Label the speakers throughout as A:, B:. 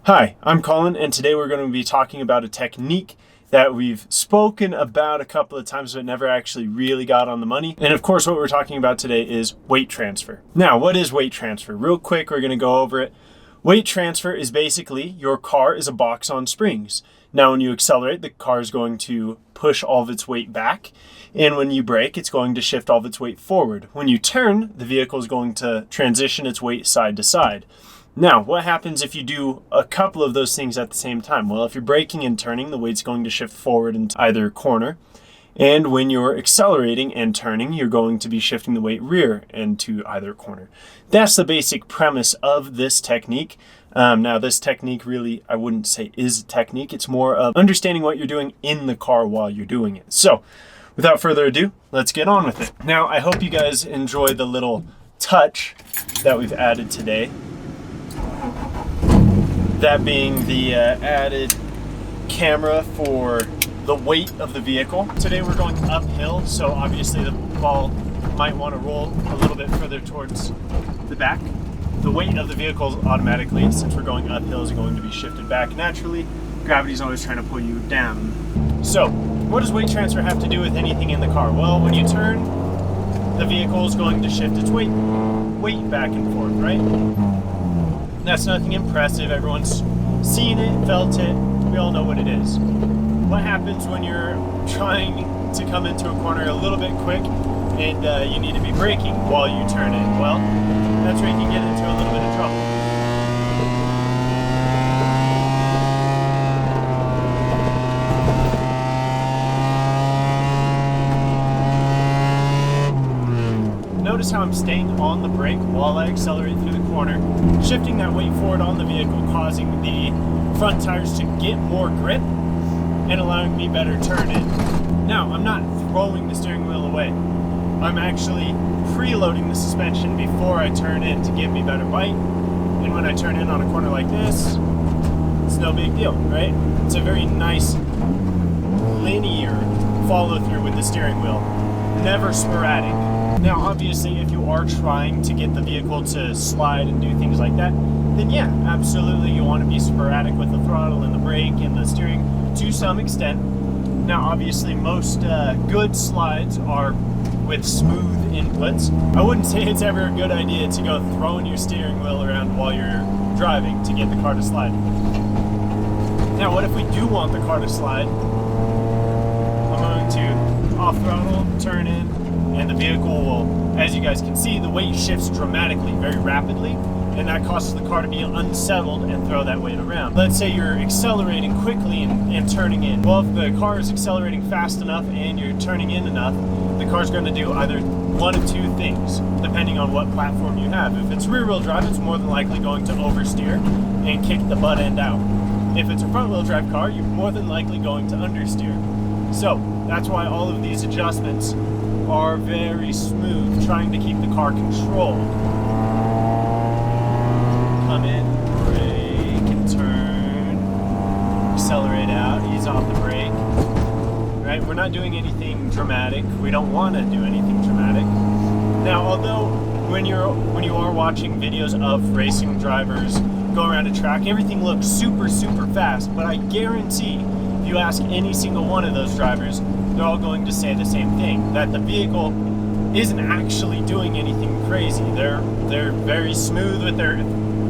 A: Hi, I'm Colin, and today we're going to be talking about a technique that we've spoken about a couple of times but never actually really got on the money. And of course, what we're talking about today is weight transfer. Now, what is weight transfer? Real quick, we're going to go over it. Weight transfer is basically your car is a box on springs. Now, when you accelerate, the car is going to push all of its weight back. And when you brake, it's going to shift all of its weight forward. When you turn, the vehicle is going to transition its weight side to side. Now, what happens if you do a couple of those things at the same time? Well, if you're braking and turning, the weight's going to shift forward into either corner. And when you're accelerating and turning, you're going to be shifting the weight rear into either corner. That's the basic premise of this technique. Now, this technique really, I wouldn't say is a technique. It's more of understanding what you're doing in the car while you're doing it. So, without further ado, let's get on with it. Now, I hope you guys enjoy the little touch that we've added today. That being the added camera for the weight of the vehicle. Today we're going uphill, so obviously the ball might want to roll a little bit further towards the back. The weight of the vehicle automatically, since we're going uphill, is going to be shifted back naturally. Gravity's always trying to pull you down. So, what does weight transfer have to do with anything in the car? Well, when you turn, the vehicle is going to shift its weight back and forth, right? That's nothing impressive. Everyone's seen it, felt it. We all know what it is. What happens when you're trying to come into a corner a little bit quick and you need to be braking while you turn in? Well, that's where you can get into a little bit of trouble. Notice how I'm staying on the brake while I accelerate through the corner, shifting that weight forward on the vehicle, causing the front tires to get more grip and allowing me better turn in. Now, I'm not throwing the steering wheel away. I'm actually preloading the suspension before I turn in to give me better bite. And when I turn in on a corner like this, it's no big deal, right? It's a very nice linear follow through with the steering wheel, never sporadic. Now, obviously, if you are trying to get the vehicle to slide and do things like that, then yeah, absolutely, you want to be sporadic with the throttle and the brake and the steering to some extent. Now, obviously, most good slides are with smooth inputs. I wouldn't say it's ever a good idea to go throwing your steering wheel around while you're driving to get the car to slide. Now, what if we do want the car to slide? I'm going to off throttle, turn in, and the vehicle will, as you guys can see, the weight shifts dramatically, very rapidly, and that causes the car to be unsettled and throw that weight around. Let's say you're accelerating quickly and turning in. Well, if the car is accelerating fast enough and you're turning in enough, the car's going to do either one of two things, depending on what platform you have. If it's rear-wheel drive, it's more than likely going to oversteer and kick the butt end out. If it's a front-wheel drive car, you're more than likely going to understeer. So, that's why all of these adjustments are very smooth, trying to keep the car controlled. Come in, brake and turn, accelerate out, ease off the brake. Right? We're not doing anything dramatic. We don't want to do anything dramatic. Now, although when you are watching videos of racing drivers go around a track, everything looks super, super fast, but I guarantee if you ask any single one of those drivers, they're all going to say the same thing, that the vehicle isn't actually doing anything crazy. They're very smooth with their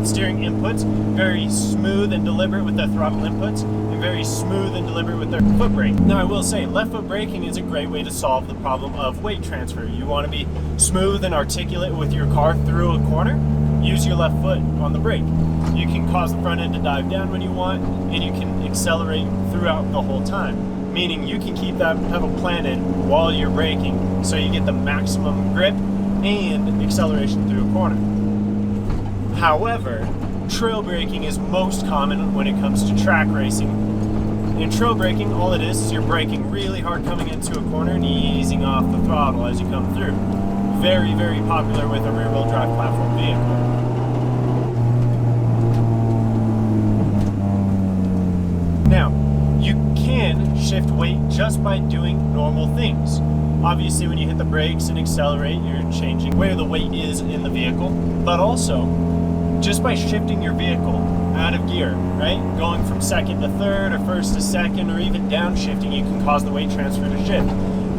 A: steering inputs, very smooth and deliberate with their throttle inputs, and very smooth and deliberate with their foot brake. Now, I will say, left foot braking is a great way to solve the problem of weight transfer. You want to be smooth and articulate with your car through a corner, use your left foot on the brake. You can cause the front end to dive down when you want, and you can accelerate throughout the whole time. Meaning you can keep that pedal planted while you're braking so you get the maximum grip and acceleration through a corner. However, trail braking is most common when it comes to track racing. In trail braking, all it is you're braking really hard coming into a corner and easing off the throttle as you come through. Very, very popular with a rear-wheel drive platform vehicle. Now, you can shift weight just by doing normal things. Obviously, when you hit the brakes and accelerate, you're changing where the weight is in the vehicle, but also just by shifting your vehicle out of gear, right? Going from second to third or first to second or even downshifting, you can cause the weight transfer to shift,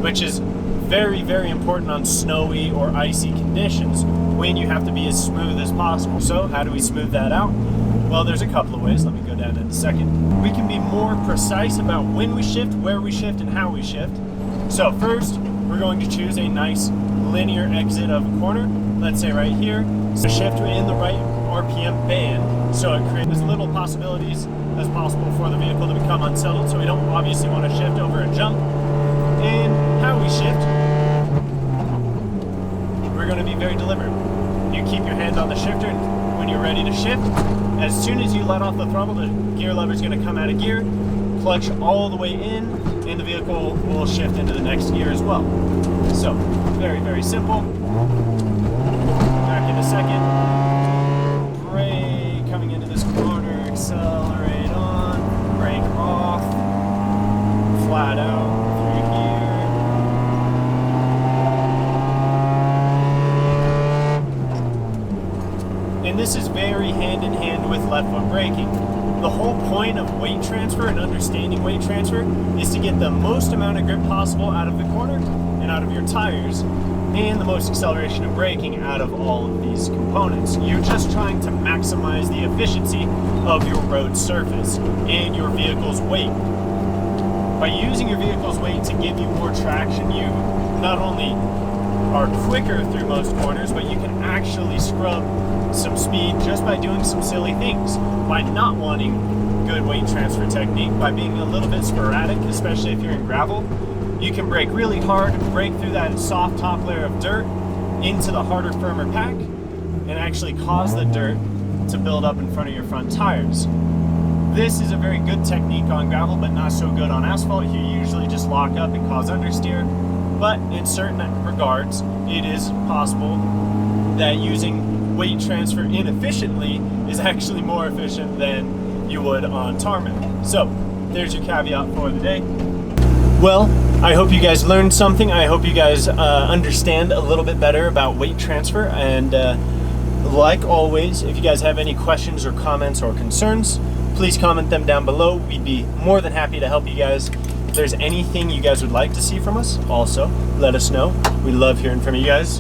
A: which is very, very important on snowy or icy conditions when you have to be as smooth as possible. So how do we smooth that out? Well, there's a couple of ways. Let me go down in a second. We can be more precise about when we shift, where we shift, and how we shift. So first, we're going to choose a nice linear exit of a corner. Let's say right here. So shift in the right RPM band, so it creates as little possibilities as possible for the vehicle to become unsettled. So we don't obviously want to shift over a jump. And how we shift, we're going to be very deliberate. You keep your hand on the shifter, and when you're ready to shift, as soon as you let off the throttle, the gear lever is going to come out of gear, clutch all the way in, and the vehicle will shift into the next gear as well. So, very, very simple. Back in a second. Brake, coming into this corner, accelerate on, brake off, flat out, through here. And this is very hand in hand with left foot braking. The whole point of weight transfer and understanding weight transfer is to get the most amount of grip possible out of the corner and out of your tires, and the most acceleration and braking out of all of these components. You're just trying to maximize the efficiency of your road surface and your vehicle's weight. By using your vehicle's weight to give you more traction, you not only are quicker through most corners, but you can actually scrub some speed just by doing some silly things. By not wanting good weight transfer technique, by being a little bit sporadic, especially if you're in gravel, you can brake really hard, break through that soft top layer of dirt into the harder, firmer pack, and actually cause the dirt to build up in front of your front tires. This is a very good technique on gravel, but not so good on asphalt. You usually just lock up and cause understeer. But in certain regards, it is possible that using weight transfer inefficiently is actually more efficient than you would on tarmac. So there's your caveat for the day. Well, I hope you guys learned something. I hope you guys understand a little bit better about weight transfer. And like always, if you guys have any questions or comments or concerns, please comment them down below. We'd be more than happy to help you guys. If there's anything you guys would like to see from us, also let us know. We love hearing from you guys.